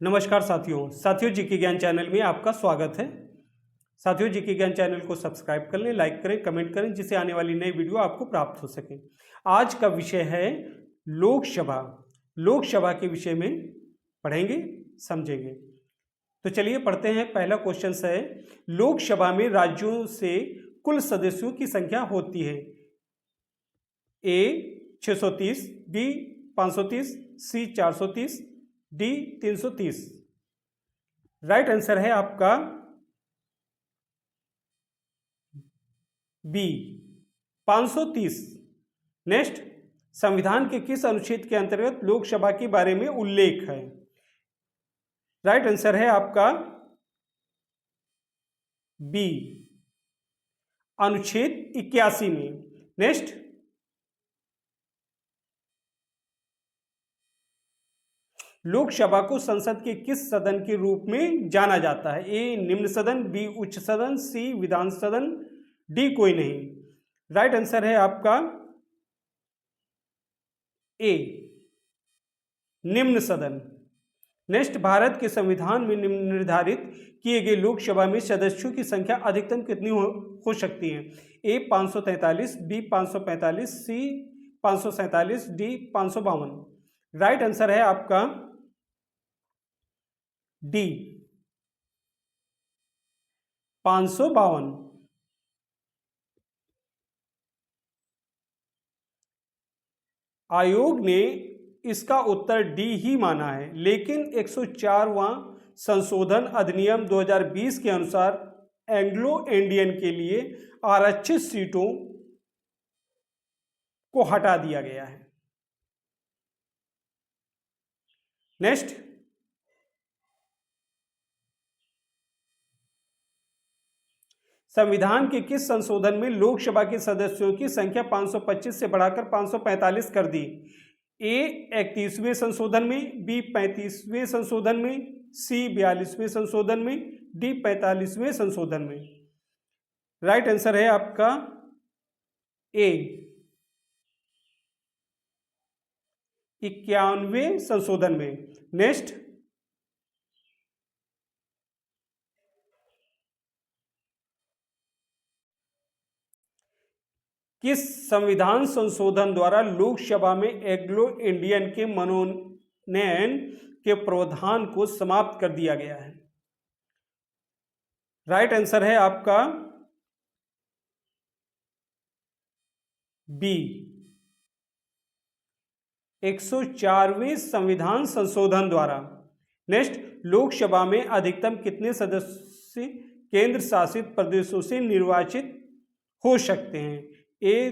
नमस्कार साथियों जीके ज्ञान चैनल में आपका स्वागत है। साथियों जीके ज्ञान चैनल को सब्सक्राइब कर लें, लाइक करें, कमेंट करें, जिससे आने वाली नई वीडियो आपको प्राप्त हो सके। आज का विषय है लोकसभा। लोकसभा के विषय में पढ़ेंगे, समझेंगे। तो चलिए पढ़ते हैं। पहला क्वेश्चन है, लोकसभा में राज्यों से कुल सदस्यों की संख्या होती है। ए 630, बी 530, सी 430, डी 330। राइट आंसर है आपका बी 530। नेक्स्ट, संविधान के किस अनुच्छेद के अंतर्गत लोकसभा के बारे में उल्लेख है? राइट आंसर है आपका बी अनुच्छेद 81 में। नेक्स्ट, लोकसभा को संसद के किस सदन के रूप में जाना जाता है? ए निम्न सदन, बी उच्च सदन, सी विधान सदन, डी कोई नहीं। राइट आंसर है आपका ए निम्न सदन। नेक्स्ट, भारत के संविधान में निर्धारित किए गए लोकसभा में सदस्यों की संख्या अधिकतम कितनी हो सकती है? ए 543, बी 545, सी 547, डी 552। राइट आंसर है आपका डी 552। आयोग ने इसका उत्तर डी ही माना है, लेकिन 104वां संशोधन अधिनियम 2020 के अनुसार एंग्लो इंडियन के लिए आरक्षित सीटों को हटा दिया गया है। नेक्स्ट, संविधान के किस संशोधन में लोकसभा के सदस्यों की संख्या 525 से बढ़ाकर 545 कर दी? ए 31वें संशोधन में, बी 35वें संशोधन में, सी 42वें संशोधन में, डी 45वें संशोधन में। राइट आंसर है आपका ए 91वें संशोधन में। नेक्स्ट, किस संविधान संशोधन द्वारा लोकसभा में एंग्लो इंडियन के मनोनयन के प्रावधान को समाप्त कर दिया गया है? राइट आंसर है आपका बी 104वें संविधान संशोधन द्वारा। नेक्स्ट, लोकसभा में अधिकतम कितने सदस्य केंद्र शासित प्रदेशों से निर्वाचित हो सकते हैं? ए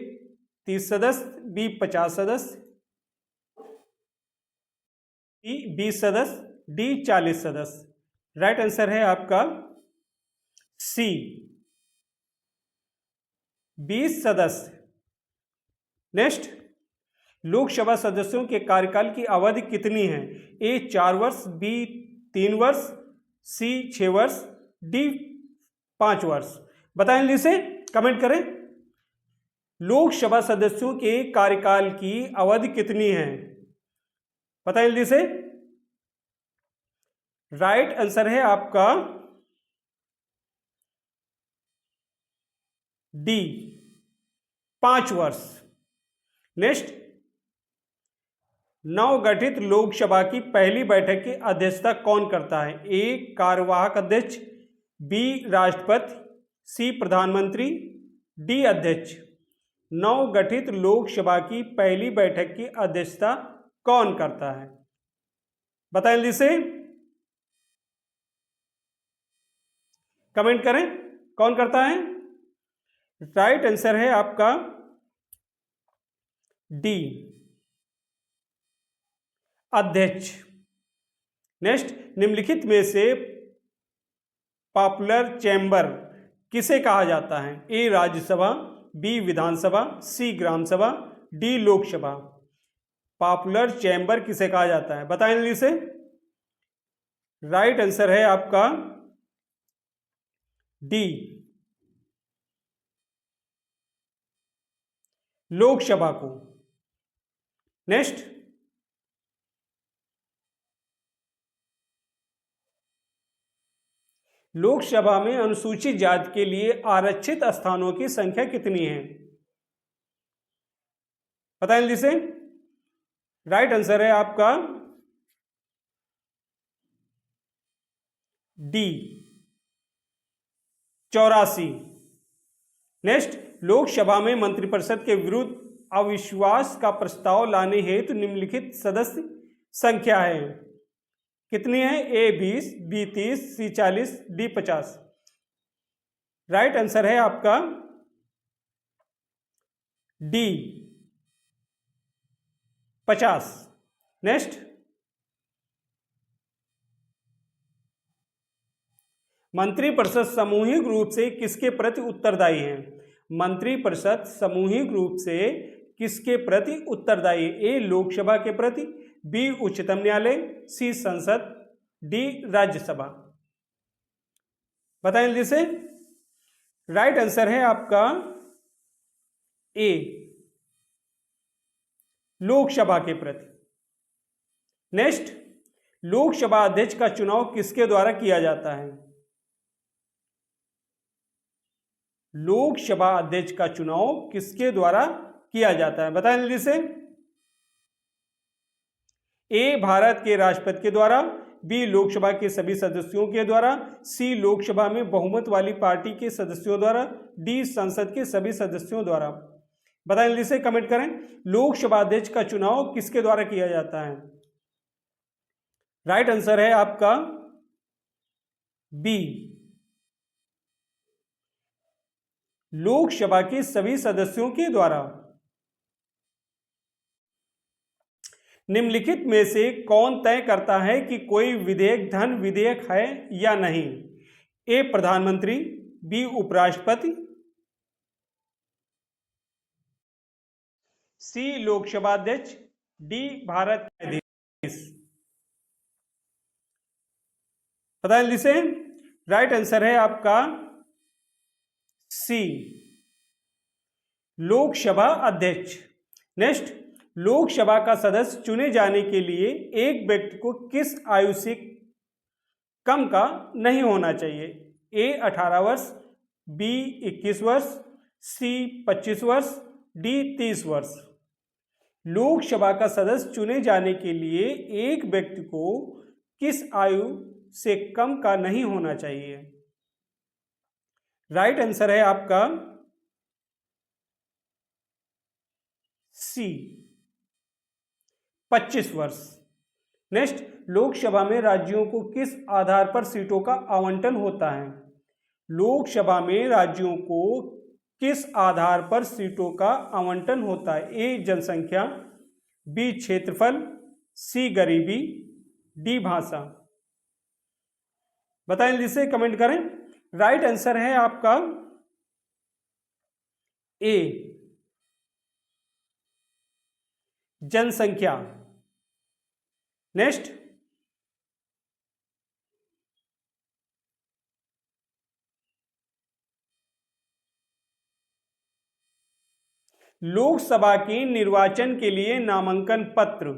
30 सदस्य, बी 50 सदस्य, सी 20 सदस्य, डी 40 सदस्य। राइट आंसर है आपका सी 20 सदस्य। नेक्स्ट, लोकसभा सदस्यों के कार्यकाल की अवधि कितनी है? ए 4 वर्ष, बी 3 वर्ष, सी 6 वर्ष, डी 5 वर्ष। बताएं जल्दी से, कमेंट करें। लोकसभा सदस्यों के कार्यकाल की अवधि कितनी है? बताएं जल्दी से। राइट आंसर है आपका डी 5 वर्ष। नेक्स्ट, नवगठित लोकसभा की पहली बैठक की अध्यक्षता कौन करता है? ए कार्यवाहक अध्यक्ष, बी राष्ट्रपति, सी प्रधानमंत्री, डी अध्यक्ष। नवगठित लोकसभा की पहली बैठक की अध्यक्षता कौन करता है? बताएं जल्दी से, कमेंट करें, कौन करता है? राइट आंसर है आपका डी अध्यक्ष। नेक्स्ट, निम्नलिखित में से पॉपुलर चैम्बर किसे कहा जाता है? ए राज्यसभा, बी विधानसभा, सी ग्राम सभा, डी लोकसभा। पॉपुलर चैम्बर किसे कहा जाता है? बताएं जल्दी से। राइट आंसर है आपका डी लोकसभा को। नेक्स्ट, लोकसभा में अनुसूचित जाति के लिए आरक्षित स्थानों की संख्या कितनी है? पता है जल्दी से। राइट आंसर है आपका डी 84। नेक्स्ट, लोकसभा में मंत्रिपरिषद के विरुद्ध अविश्वास का प्रस्ताव लाने हेतु निम्नलिखित सदस्य संख्या है, कितनी है? ए 20, बी 30, सी 40, डी 50। राइट आंसर है आपका डी 50। नेक्स्ट, मंत्रिपरिषद सामूहिक रूप से किसके प्रति उत्तरदायी है? मंत्रिपरिषद सामूहिक रूप से किसके प्रति उत्तरदायी? ए लोकसभा के प्रति, बी उच्चतम न्यायालय, सी संसद, डी राज्यसभा। बताएं जल्दी से। राइट आंसर है आपका ए लोकसभा के प्रति। नेक्स्ट, लोकसभा अध्यक्ष का चुनाव किसके द्वारा किया जाता है? लोकसभा अध्यक्ष का चुनाव किसके द्वारा किया जाता है? बताएं जल्दी से। ए भारत के राष्ट्रपति के द्वारा, बी लोकसभा के सभी सदस्यों के द्वारा, सी लोकसभा में बहुमत वाली पार्टी के सदस्यों द्वारा, डी संसद के सभी सदस्यों द्वारा। बताएं जल्दी से, कमेंट करें। लोकसभा अध्यक्ष का चुनाव किसके द्वारा किया जाता है? राइट आंसर है आपका बी लोकसभा के सभी सदस्यों के द्वारा। निम्नलिखित में से कौन तय करता है कि कोई विधेयक धन विधेयक है या नहीं? ए प्रधानमंत्री, बी उपराष्ट्रपति, सी लोकसभा अध्यक्ष, डी भारत का न्यायाधीश। पता है जल्दी से। राइट आंसर है आपका सी लोकसभा अध्यक्ष। नेक्स्ट, लोकसभा का सदस्य चुने जाने के लिए एक व्यक्ति को किस आयु से कम का नहीं होना चाहिए? ए 18 वर्ष, बी 21 वर्ष, सी 25 वर्ष, डी 30 वर्ष। लोकसभा का सदस्य चुने जाने के लिए एक व्यक्ति को किस आयु से कम का नहीं होना चाहिए? राइट आंसर है आपका सी 25 वर्ष। नेक्स्ट, लोकसभा में राज्यों को किस आधार पर सीटों का आवंटन होता है? लोकसभा में राज्यों को किस आधार पर सीटों का आवंटन होता है? ए जनसंख्या, बी क्षेत्रफल, सी गरीबी, डी भाषा। बताएं जल्दी से, कमेंट करें। राइट आंसर है आपका ए जनसंख्या। नेक्स्ट, लोकसभा के निर्वाचन के लिए नामांकन पत्र।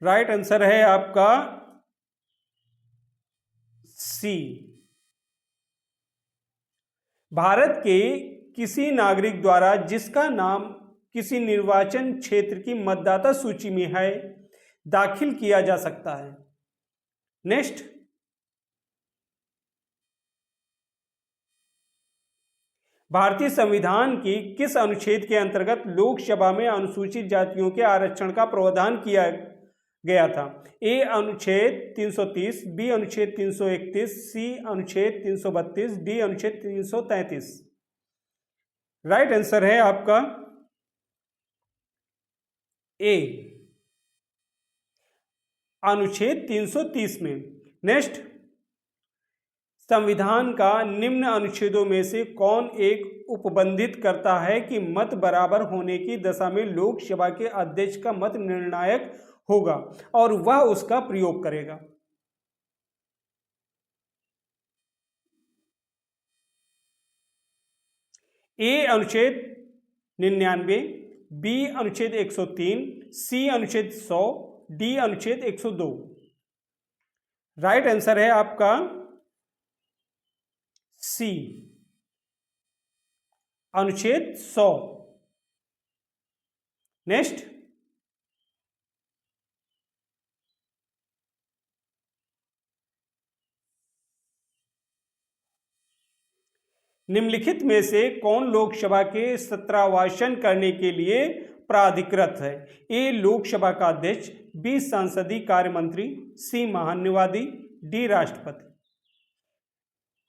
राइट आंसर है आपका सी। भारत के किसी नागरिक द्वारा जिसका नाम किसी निर्वाचन क्षेत्र की मतदाता सूची में है दाखिल किया जा सकता है। नेक्स्ट, भारतीय संविधान की किस अनुच्छेद के अंतर्गत लोकसभा में अनुसूचित जातियों के आरक्षण का प्रावधान किया गया था? ए अनुच्छेद 330, बी अनुच्छेद 331, सी अनुच्छेद 332, डी अनुच्छेद 333। राइट आंसर है आपका ए अनुच्छेद 330 में। नेक्स्ट, संविधान का निम्न अनुच्छेदों में से कौन एक उपबंधित करता है कि मत बराबर होने की दशा में लोकसभा के अध्यक्ष का मत निर्णायक होगा और वह उसका प्रयोग करेगा? ए अनुच्छेद 99, बी अनुच्छेद 103, सी अनुच्छेद 100, डी अनुच्छेद 102। राइट आंसर है आपका सी, अनुच्छेद 100। नेक्स्ट, निम्नलिखित में से कौन लोकसभा के सत्रावासन करने के लिए प्राधिकृत है? ए लोकसभा का अध्यक्ष, बी संसदीय कार्य मंत्री, सी महान्यवादी, डी राष्ट्रपति।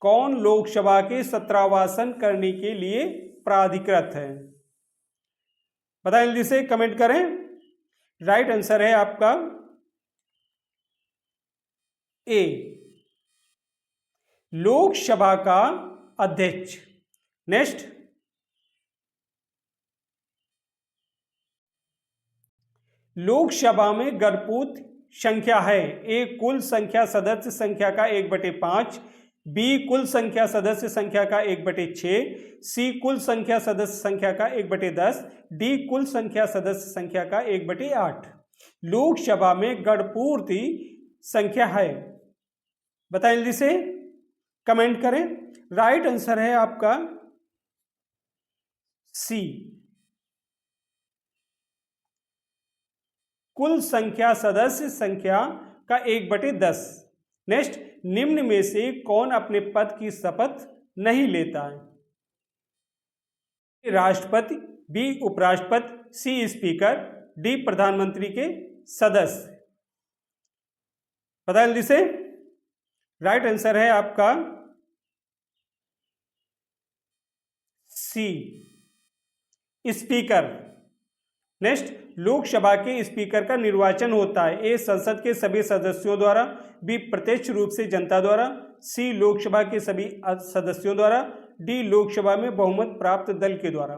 कौन लोकसभा के सत्रावासन करने के लिए प्राधिकृत है? बताएं जल्दी से, कमेंट करें। राइट आंसर है आपका ए, लोकसभा का अध्यक्ष। नेक्स्ट, लोकसभा में गणपूत संख्या है? ए कुल संख्या सदस्य संख्या का 1/5, बी कुल संख्या सदस्य संख्या का 1/6, सी कुल संख्या सदस्य संख्या का 1/10, डी कुल संख्या सदस्य संख्या का 1/8। लोकसभा में गणपूर्ति संख्या है? बताएं जल्दी से, कमेंट करें। राइट आंसर है आपका सी, कुल संख्या सदस्य संख्या का 1/10। नेक्स्ट, निम्न में से कौन अपने पद की शपथ नहीं लेता है? राष्ट्रपति, बी उपराष्ट्रपति, सी स्पीकर, डी प्रधानमंत्री के सदस्य। पता जल्दी से। राइट आंसर है आपका सी, स्पीकर। नेक्स्ट, लोकसभा के स्पीकर का निर्वाचन होता है? ए संसद के सभी सदस्यों द्वारा, बी प्रत्यक्ष रूप से जनता द्वारा, सी लोकसभा के सभी सदस्यों द्वारा, डी लोकसभा में बहुमत प्राप्त दल के द्वारा।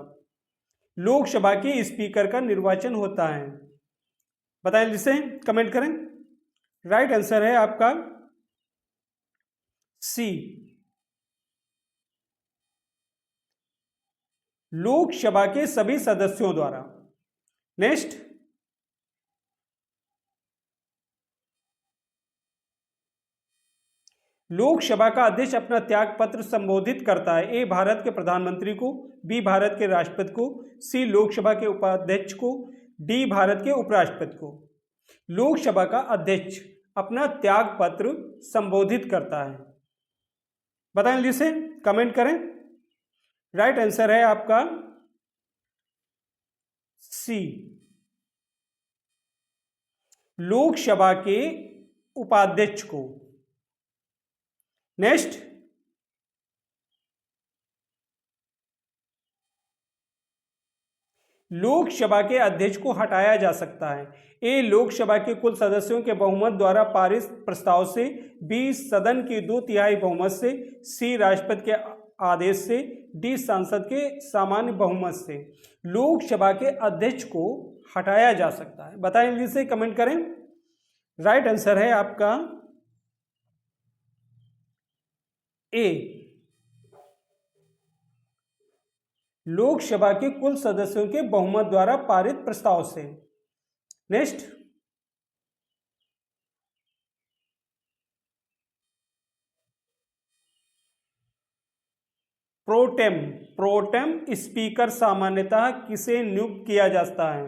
लोकसभा के स्पीकर का निर्वाचन होता है? बताएं जिसे, कमेंट करें। राइट आंसर है आपका सी, लोकसभा के सभी सदस्यों द्वारा। नेक्स्ट, लोकसभा का अध्यक्ष अपना त्याग पत्र संबोधित करता है? ए भारत के प्रधानमंत्री को, बी भारत के राष्ट्रपति को, सी लोकसभा के उपाध्यक्ष को, डी भारत के उपराष्ट्रपति को। लोकसभा का अध्यक्ष अपना त्याग पत्र संबोधित करता है? बताएं जिसे, कमेंट करें। राइट आंसर है आपका सी, लोकसभा के उपाध्यक्ष को। नेक्स्ट, लोकसभा के अध्यक्ष को हटाया जा सकता है? ए लोकसभा के कुल सदस्यों के बहुमत द्वारा पारित प्रस्ताव से, बी सदन की 2/3 बहुमत से, सी राष्ट्रपति के आदेश से, डी सांसद के सामान्य बहुमत से। लोकसभा के अध्यक्ष को हटाया जा सकता है? बताएं जल्दी से, कमेंट करें। राइट आंसर है आपका ए, लोकसभा के कुल सदस्यों के बहुमत द्वारा पारित प्रस्ताव से। नेक्स्ट, प्रोटेम स्पीकर सामान्यतः किसे नियुक्त किया जाता है?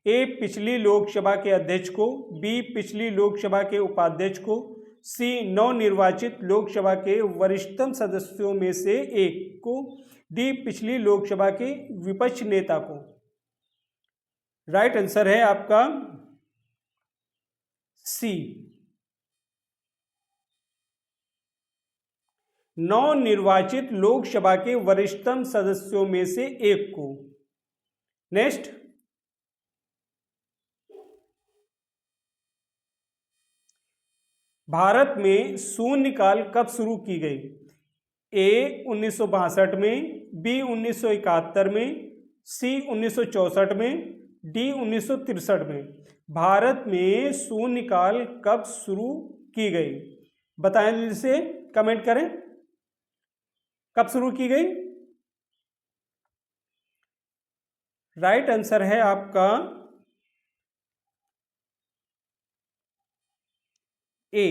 ए पिछली लोकसभा के अध्यक्ष को, बी पिछली लोकसभा के उपाध्यक्ष को, सी नवनिर्वाचित लोकसभा के वरिष्ठतम सदस्यों में से एक को, डी पिछली लोकसभा के विपक्ष नेता को। राइट आंसर है आपका सी, नवनिर्वाचित लोकसभा के वरिष्ठतम सदस्यों में से एक को। नेक्स्ट, भारत में शून्यकाल कब शुरू की गई? ए 1962 में, बी 1971 में, सी 1964 में, डी 1963 में। भारत में शून्यकाल कब शुरू की गई? बताएं जिसे, कमेंट करें। कब शुरू की गई? राइट आंसर है आपका ए,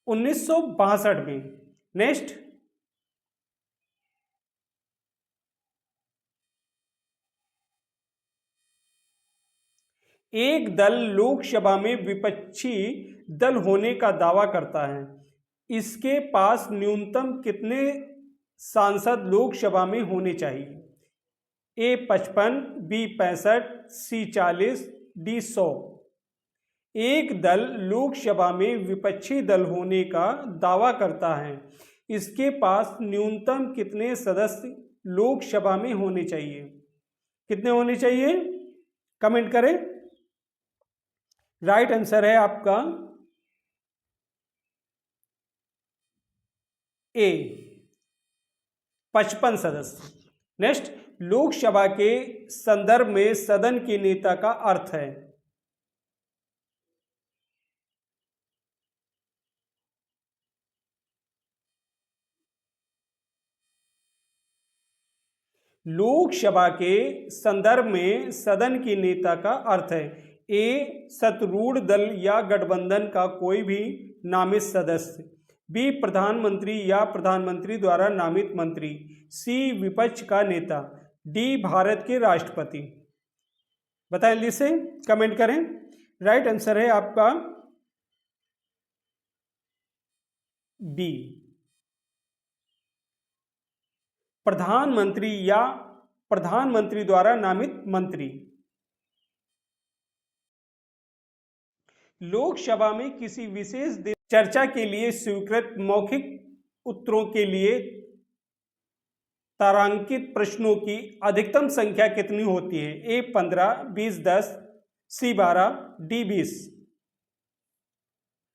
1962 में। नेक्स्ट, एक दल लोकसभा में विपक्षी दल होने का दावा करता है, इसके पास न्यूनतम कितने सांसद लोकसभा में होने चाहिए? ए 55, बी 65, सी 40, डी 100। एक दल लोकसभा में विपक्षी दल होने का दावा करता है, इसके पास न्यूनतम कितने सदस्य लोकसभा में होने चाहिए? कितने होने चाहिए? कमेंट करें। राइट आंसर है आपका ए 55 सदस्य। नेक्स्ट, लोकसभा के संदर्भ में सदन के नेता का अर्थ है। लोकसभा के संदर्भ में सदन के नेता का अर्थ है। ए शत्रुघ्न दल या गठबंधन का कोई भी नामित सदस्य, बी प्रधानमंत्री या प्रधानमंत्री द्वारा नामित मंत्री, सी विपक्ष का नेता, डी भारत के राष्ट्रपति। बताएं जल्दी से, कमेंट करें। राइट आंसर है आपका बी प्रधानमंत्री या प्रधानमंत्री द्वारा नामित मंत्री। लोकसभा में किसी विशेष दिन चर्चा के लिए स्वीकृत मौखिक उत्तरों के लिए तारांकित प्रश्नों की अधिकतम संख्या कितनी होती है? ए 15, 20, 10, सी 12, डी 20।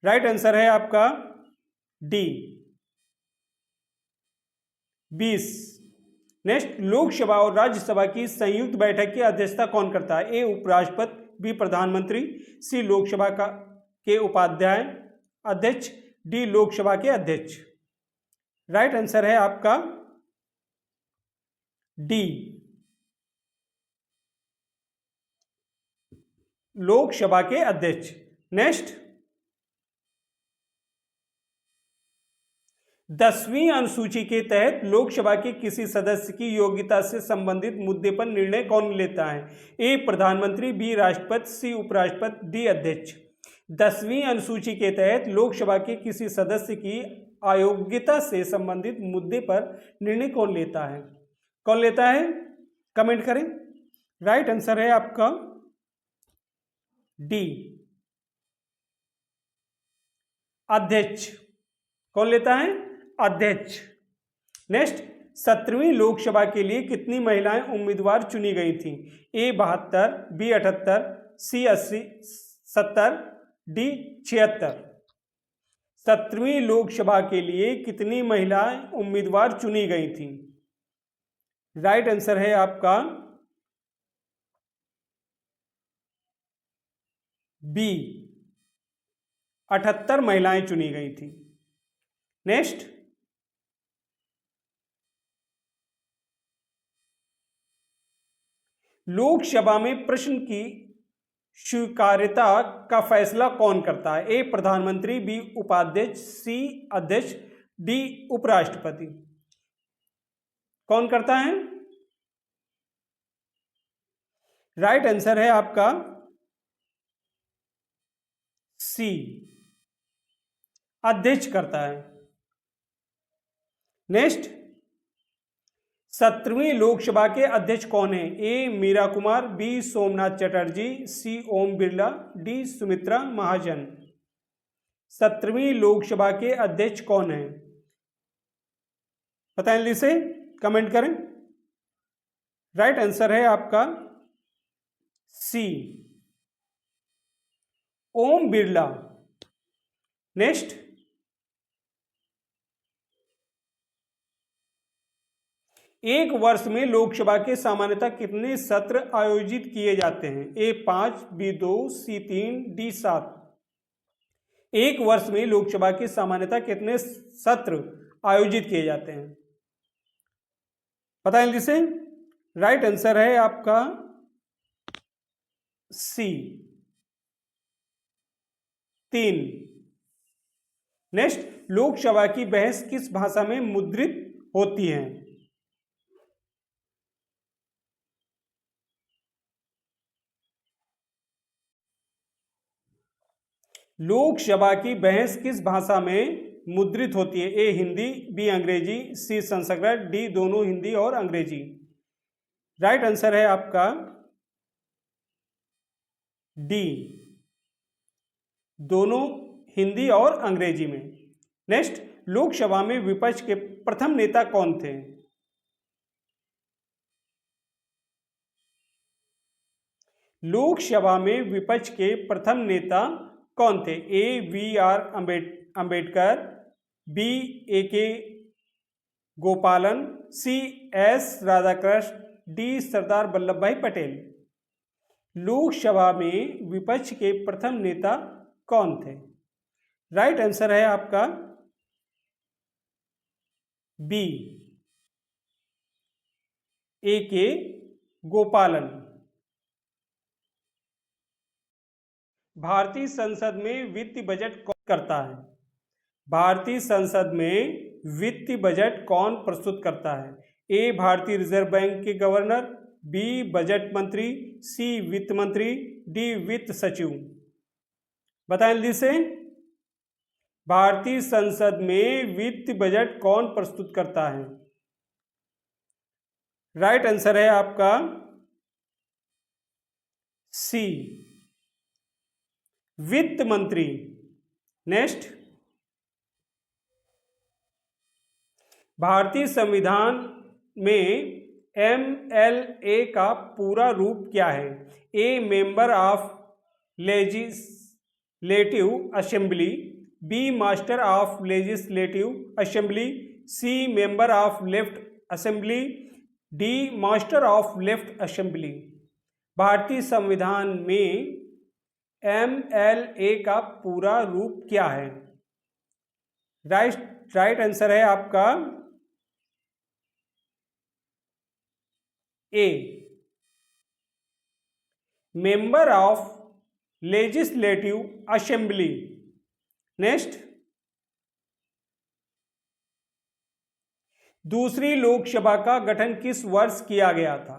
राइट आंसर है आपका डी 20। नेक्स्ट, लोकसभा और राज्यसभा की संयुक्त बैठक की अध्यक्षता कौन करता है? ए उपराष्ट्रपति, बी प्रधानमंत्री, सी लोकसभा के उपाध्याय अध्यक्ष, डी लोकसभा के अध्यक्ष। राइट आंसर है आपका डी लोकसभा के अध्यक्ष। नेक्स्ट, 10वीं अनुसूची के तहत लोकसभा के किसी सदस्य की योग्यता से संबंधित मुद्दे पर निर्णय कौन लेता है? ए प्रधानमंत्री, बी राष्ट्रपति, सी उपराष्ट्रपति, डी अध्यक्ष। 10वीं अनुसूची के तहत लोकसभा के किसी सदस्य की अयोग्यता से संबंधित मुद्दे पर निर्णय कौन लेता है? कौन लेता है? कमेंट करें। राइट आंसर है आपका डी अध्यक्ष। कौन लेता है? अध्यक्ष। नेक्स्ट, 17वीं लोकसभा के लिए कितनी महिलाएं उम्मीदवार चुनी गई थी? ए 72, बी 78, सी 80, 70, डी 76। 17वीं लोकसभा के लिए कितनी महिलाएं उम्मीदवार चुनी गई थी? राइट आंसर है आपका बी 78 महिलाएं चुनी गई थी। नेक्स्ट, लोकसभा में प्रश्न की स्वीकार्यता का फैसला कौन करता है? ए प्रधानमंत्री, बी उपाध्यक्ष, सी अध्यक्ष, डी उपराष्ट्रपति। कौन करता है? राइट आंसर है आपका सी अध्यक्ष करता है। नेक्स्ट, 17वीं लोकसभा के अध्यक्ष कौन है? ए मीरा कुमार, बी सोमनाथ चटर्जी, सी ओम बिरला, डी सुमित्रा महाजन। 17वीं लोकसभा के अध्यक्ष कौन है? बताएं जल्दी से, कमेंट करें। राइट आंसर है आपका सी ओम बिरला। नेक्स्ट, एक वर्ष में लोकसभा के सामान्यतः कितने सत्र आयोजित किए जाते हैं? ए 5, बी 2, सी 3, डी 7। एक वर्ष में लोकसभा के सामान्यतः कितने सत्र आयोजित किए जाते हैं? पता है जल्दी से। राइट आंसर है आपका सी 3। नेक्स्ट, लोकसभा की बहस किस भाषा में मुद्रित होती है? लोकसभा की बहस किस भाषा में मुद्रित होती है? ए हिंदी, बी अंग्रेजी, सी संस्कृत, डी दोनों हिंदी और अंग्रेजी। राइट आंसर है आपका डी, दोनों हिंदी और अंग्रेजी में। नेक्स्ट, लोकसभा में विपक्ष के प्रथम नेता कौन थे? लोकसभा में विपक्ष के प्रथम नेता कौन थे? A B R Ambedkar, B A K Gopalan, C S Radhakrishna, D Sardar Vallabh bhai Patel. Lok Sabha में विपक्ष के प्रथम नेता कौन थे? राइट आंसर है आपका बी, ए के गोपालन। भारतीय संसद में वित्तीय बजट कौन करता है? भारतीय संसद में वित्तीय बजट कौन प्रस्तुत करता है? ए भारतीय रिजर्व बैंक के गवर्नर, बी बजट मंत्री, सी वित्त मंत्री, डी वित्त सचिव। बताएं जल्दी से। भारतीय संसद में वित्तीय बजट कौन प्रस्तुत करता है? राइट आंसर है आपका सी, वित्त मंत्री। नेक्स्ट, भारतीय संविधान में MLA का पूरा रूप क्या है? A member of legislative assembly, B master of legislative assembly, C member of left assembly, D master of left assembly. भारतीय संविधान में MLA का पूरा रूप क्या है? राइट आंसर है आपका A, member of legislative assembly. Next, दूसरी लोकसभा का गठन किस वर्ष किया गया था?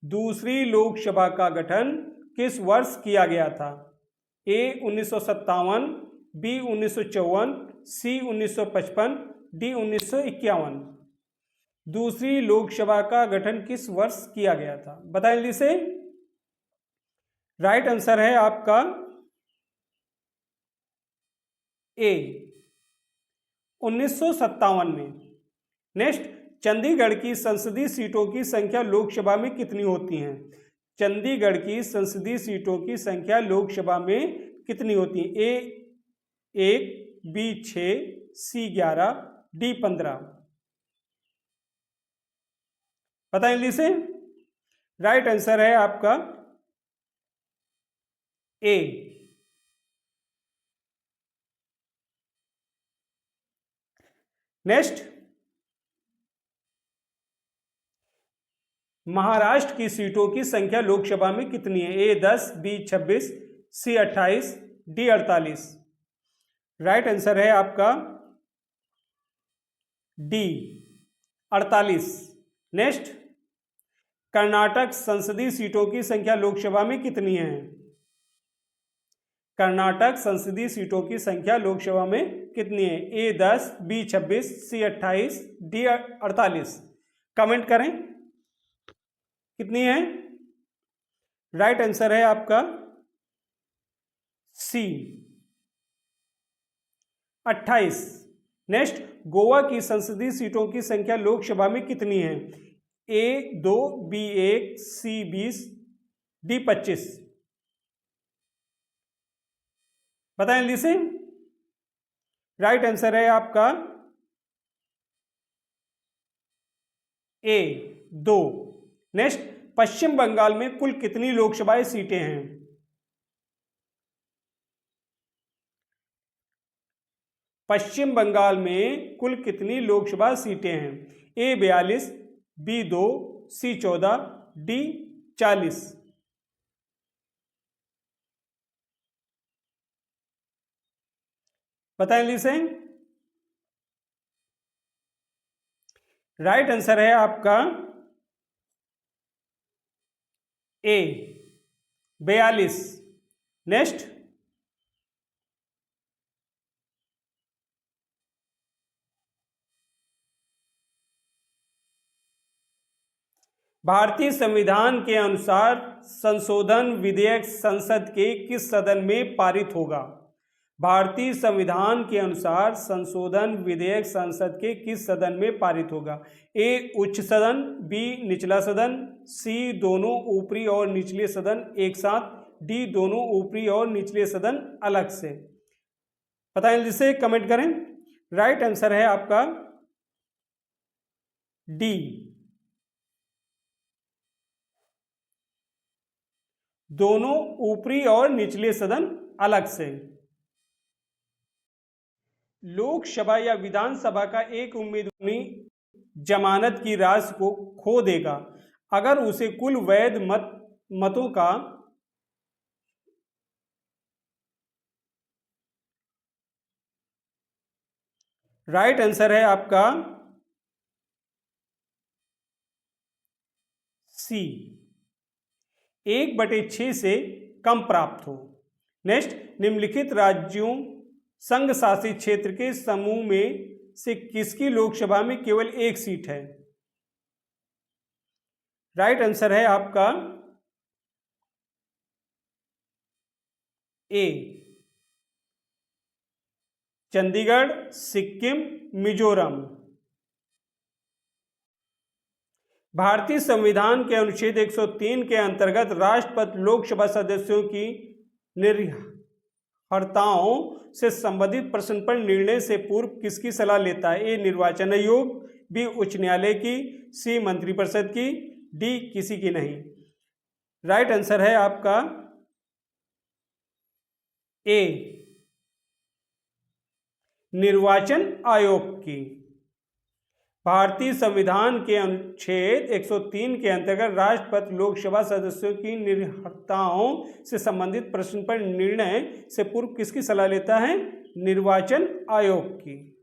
दूसरी लोकसभा का गठन किस वर्ष किया गया था? ए 1957, बी 1954, सी 1955, डी 1951। दूसरी लोकसभा का गठन किस वर्ष किया गया था? बताएं जल्दी से। राइट आंसर है आपका ए, 1957 में। नेक्स्ट, चंडीगढ़ की संसदीय सीटों की संख्या लोकसभा में कितनी होती हैं? चंडीगढ़ की संसदीय सीटों की संख्या लोकसभा में कितनी होती है? ए 1, बी 6, सी 11, डी 15। बताएं जल्दी से। राइट आंसर है आपका ए, नेक्स्ट, महाराष्ट्र की सीटों की संख्या लोकसभा में कितनी है? ए 10, बी 26, सी 28, डी 48। राइट आंसर है आपका डी, 48। नेक्स्ट, कर्नाटक संसदीय सीटों की संख्या लोकसभा में कितनी है? कर्नाटक संसदीय सीटों की संख्या लोकसभा में कितनी है? ए 10, बी 26, सी 28, डी 48। कमेंट करें कितनी है। राइट आंसर है आपका सी, 28। नेक्स्ट, गोवा की संसदीय सीटों की संख्या लोकसभा में कितनी है? ए 2, बी 1, सी 20, डी 25। बताएं जल्दी से। राइट आंसर है आपका ए 2। नेक्स्ट, पश्चिम बंगाल में कुल कितनी लोकसभा सीटें हैं? पश्चिम बंगाल में कुल कितनी लोकसभा सीटें हैं? ए 42, बी 2, सी 14, डी 40। बताएं जल्दी से। राइट आंसर है आपका ए 42। नेक्स्ट, भारतीय संविधान के अनुसार संशोधन विधेयक संसद के किस सदन में पारित होगा? भारतीय संविधान के अनुसार संशोधन विधेयक संसद के किस सदन में पारित होगा? ए उच्च सदन, बी निचला सदन, सी दोनों ऊपरी और निचले सदन एक साथ, डी दोनों ऊपरी और निचले सदन अलग से। बताएं जिसे कमेंट करें। राइट आंसर है आपका डी, दोनों ऊपरी और निचले सदन अलग से। लोकसभा या विधानसभा का एक उम्मीदवार जमानत की राशि को खो देगा अगर उसे कुल वैध मतों का राइट आंसर है आपका सी, 1/6 से कम प्राप्त हो। नेक्स्ट, निम्नलिखित राज्यों संघ शासित क्षेत्र के समूह में से किसकी लोकसभा में केवल एक सीट है? राइट आंसर है आपका ए, चंडीगढ़, सिक्किम, मिजोरम। भारतीय संविधान के अनुच्छेद 103 के अंतर्गत राष्ट्रपति लोकसभा सदस्यों की निर्भरताओं से संबंधित प्रश्न पर निर्णय से पूर्व किसकी सलाह लेता है? ए निर्वाचन आयोग, बी उच्च न्यायालय की, सी मंत्रिपरिषद की, डी किसी की नहीं। राइट आंसर है आपका ए निर्वाचन आयोग की। भारतीय संविधान के अनुच्छेद 103 के अंतर्गत राष्ट्रपति लोकसभा सदस्यों की निर्भरताओं से संबंधित प्रश्न पर निर्णय से पूर्व किसकी सलाह लेता है? निर्वाचन आयोग की।